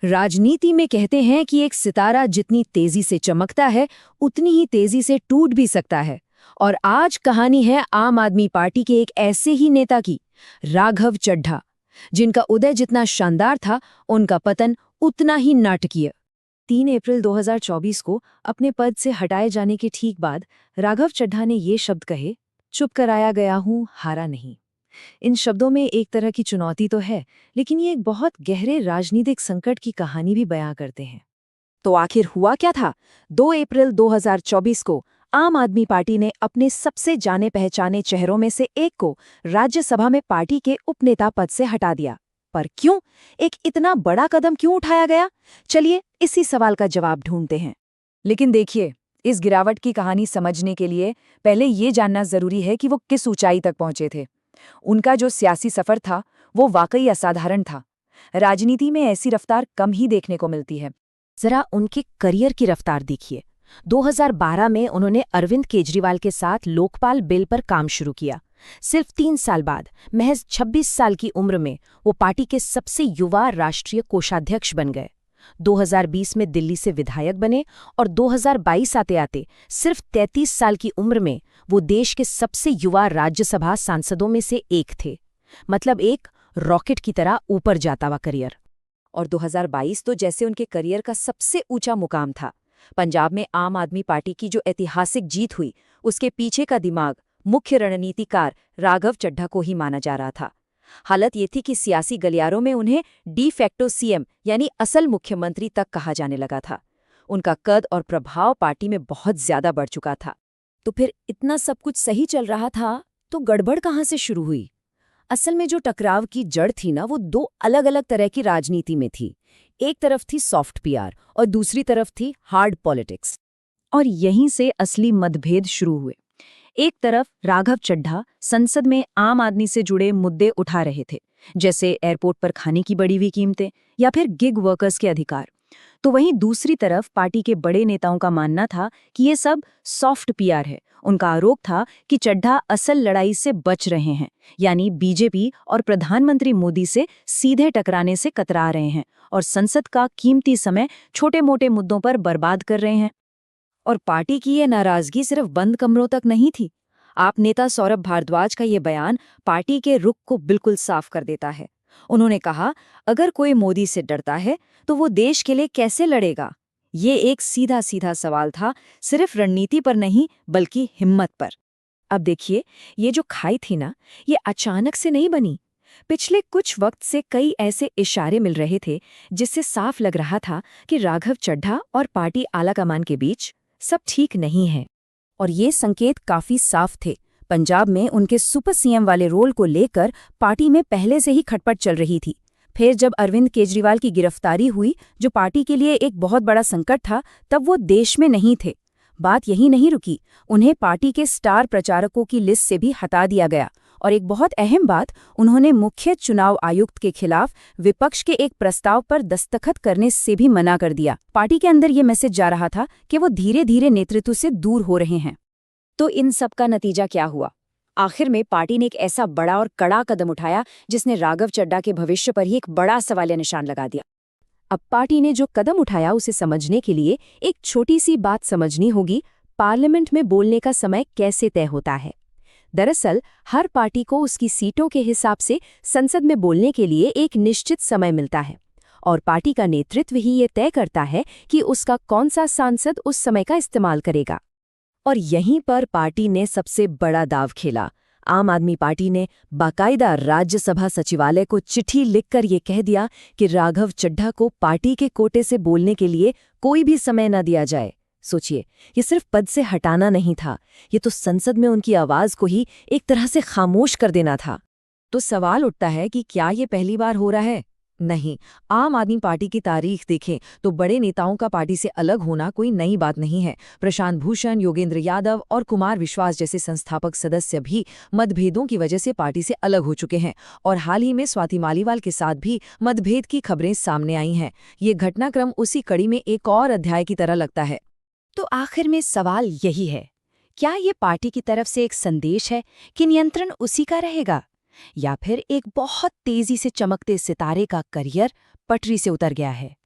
राजनीति में कहते हैं कि एक सितारा जितनी तेजी से चमकता है उतनी ही तेजी से टूट भी सकता है। और आज कहानी है आम आदमी पार्टी के एक ऐसे ही नेता की, राघव चड्ढा, जिनका उदय जितना शानदार था उनका पतन उतना ही नाटकीय। 3 अप्रैल 2024 को अपने पद से हटाए जाने के ठीक बाद राघव चड्ढा ने ये शब्द कहे, चुप कराया गया हूं, हारा नहीं। इन शब्दों में एक तरह की चुनौती तो है, लेकिन ये एक बहुत गहरे राजनीतिक संकट की कहानी भी बयां करते हैं। तो आखिर हुआ क्या था? 2 अप्रैल 2024 को आम आदमी पार्टी ने अपने सबसे जाने पहचाने चेहरों में से एक को राज्यसभा में पार्टी के उपनेता पद से हटा दिया। पर क्यों? एक इतना बड़ा कदम क्यों उठाया गया? चलिए इसी सवाल का जवाब ढूंढते हैं। लेकिन देखिए, इस गिरावट की कहानी समझने के लिए पहले ये जानना जरूरी है कि वो किस ऊंचाई तक पहुंचे थे। उनका जो सियासी सफर था वो वाकई असाधारण था। राजनीति में ऐसी रफ्तार कम ही देखने को मिलती है। जरा उनके करियर की रफ्तार देखिए। 2012 में उन्होंने अरविंद केजरीवाल के साथ लोकपाल बिल पर काम शुरू किया। सिर्फ 3 साल बाद, महज 26 साल की उम्र में, वो पार्टी के सबसे युवा राष्ट्रीय कोषाध्यक्ष बन गए। 2020 में दिल्ली से विधायक बने और 2022 आते आते सिर्फ 33 साल की उम्र में वो देश के सबसे युवा राज्यसभा सांसदों में से एक थे। मतलब एक रॉकेट की तरह ऊपर जाता हुआ करियर। और 2022 तो जैसे उनके करियर का सबसे ऊंचा मुकाम था। पंजाब में आम आदमी पार्टी की जो ऐतिहासिक जीत हुई, उसके पीछे का दिमाग, मुख्य रणनीतिकार राघव चड्ढा को ही माना जा रहा था। हालत ये थी कि सियासी गलियारों में उन्हें डी फैक्टो सीएम यानी असल मुख्यमंत्री तक कहा जाने लगा था। उनका कद और प्रभाव पार्टी में बहुत ज्यादा बढ़ चुका था। तो फिर इतना सब कुछ सही चल रहा था तो गड़बड़ कहाँ से शुरू हुई? असल में जो टकराव की जड़ थी ना, वो 2 अलग अलग तरह की राजनीति में थी। एक तरफ थी सॉफ्ट पीआर और दूसरी तरफ थी हार्ड पॉलिटिक्स। और यहीं से असली मतभेद शुरू हुए। एक तरफ राघव चड्ढा संसद में आम आदमी से जुड़े मुद्दे उठा रहे थे, जैसे एयरपोर्ट पर खाने की बढ़ी हुई कीमतें या फिर गिग वर्कर्स के अधिकार। तो वहीं दूसरी तरफ पार्टी के बड़े नेताओं का मानना था कि ये सब सॉफ्ट पीआर है। उनका आरोप था कि चड्ढा असल लड़ाई से बच रहे हैं, यानी बीजेपी और प्रधानमंत्री मोदी से सीधे टकराने से कतरा रहे हैं और संसद का कीमती समय छोटे मोटे मुद्दों पर बर्बाद कर रहे हैं। और पार्टी की ये नाराजगी सिर्फ बंद कमरों तक नहीं थी। आप नेता सौरभ भारद्वाज का ये बयान पार्टी के रुख को बिल्कुल साफ कर देता है। उन्होंने कहा, अगर कोई मोदी से डरता है तो वो देश के लिए कैसे लड़ेगा? ये एक सीधा सीधा सवाल था, सिर्फ रणनीति पर नहीं बल्कि हिम्मत पर। अब देखिए, ये जो खाई थी ना, ये अचानक से नहीं बनी। पिछले कुछ वक्त से कई ऐसे इशारे मिल रहे थे जिससे साफ लग रहा था कि राघव चड्ढा और पार्टी आलाकमान के बीच सब ठीक नहीं है। और ये संकेत काफी साफ थे। पंजाब में उनके सुपर सीएम वाले रोल को लेकर पार्टी में पहले से ही खटपट चल रही थी। फिर जब अरविंद केजरीवाल की गिरफ्तारी हुई, जो पार्टी के लिए एक बहुत बड़ा संकट था, तब वो देश में नहीं थे। बात यही नहीं रुकी, उन्हें पार्टी के स्टार प्रचारकों की लिस्ट से भी हटा दिया गया। और एक बहुत अहम बात, उन्होंने मुख्य चुनाव आयुक्त के खिलाफ विपक्ष के एक प्रस्ताव पर दस्तखत करने से भी मना कर दिया। पार्टी के अंदर ये मैसेज जा रहा था कि वो धीरे धीरे नेतृत्व से दूर हो रहे हैं। तो इन सब का नतीजा क्या हुआ? आखिर में पार्टी ने एक ऐसा बड़ा और कड़ा कदम उठाया जिसने राघव चड्ढा के भविष्य पर ही एक बड़ा सवालिया निशान लगा दिया। अब पार्टी ने जो कदम उठाया उसे समझने के लिए एक छोटी सी बात समझनी होगी, पार्लियामेंट में बोलने का समय कैसे तय होता है। दरअसल हर पार्टी को उसकी सीटों के हिसाब से संसद में बोलने के लिए एक निश्चित समय मिलता है और पार्टी का नेतृत्व ही ये तय करता है कि उसका कौन सा सांसद उस समय का इस्तेमाल करेगा। और यहीं पर पार्टी ने सबसे बड़ा दाव खेला। आम आदमी पार्टी ने बाकायदा राज्यसभा सचिवालय को चिट्ठी लिखकर ये कह दिया कि राघव चड्ढा को पार्टी के कोटे से बोलने के लिए कोई भी समय न दिया जाए। सोचिए, ये सिर्फ पद से हटाना नहीं था, ये तो संसद में उनकी आवाज को ही एक तरह से खामोश कर देना था। तो सवाल उठता है कि क्या ये पहली बार हो रहा है? नहीं। आम आदमी पार्टी की तारीख देखें तो बड़े नेताओं का पार्टी से अलग होना कोई नई बात नहीं है। प्रशांत भूषण, योगेंद्र यादव और कुमार विश्वास जैसे संस्थापक सदस्य भी मतभेदों की वजह से पार्टी से अलग हो चुके हैं और हाल ही में स्वाति मालीवाल के साथ भी मतभेद की खबरें सामने आई हैं। ये घटनाक्रम उसी कड़ी में एक और अध्याय की तरह लगता है। तो आखिर में सवाल यही है, क्या ये पार्टी की तरफ से एक संदेश है कि नियंत्रण उसी का रहेगा, या फिर एक बहुत तेजी से चमकते सितारे का करियर पटरी से उतर गया है?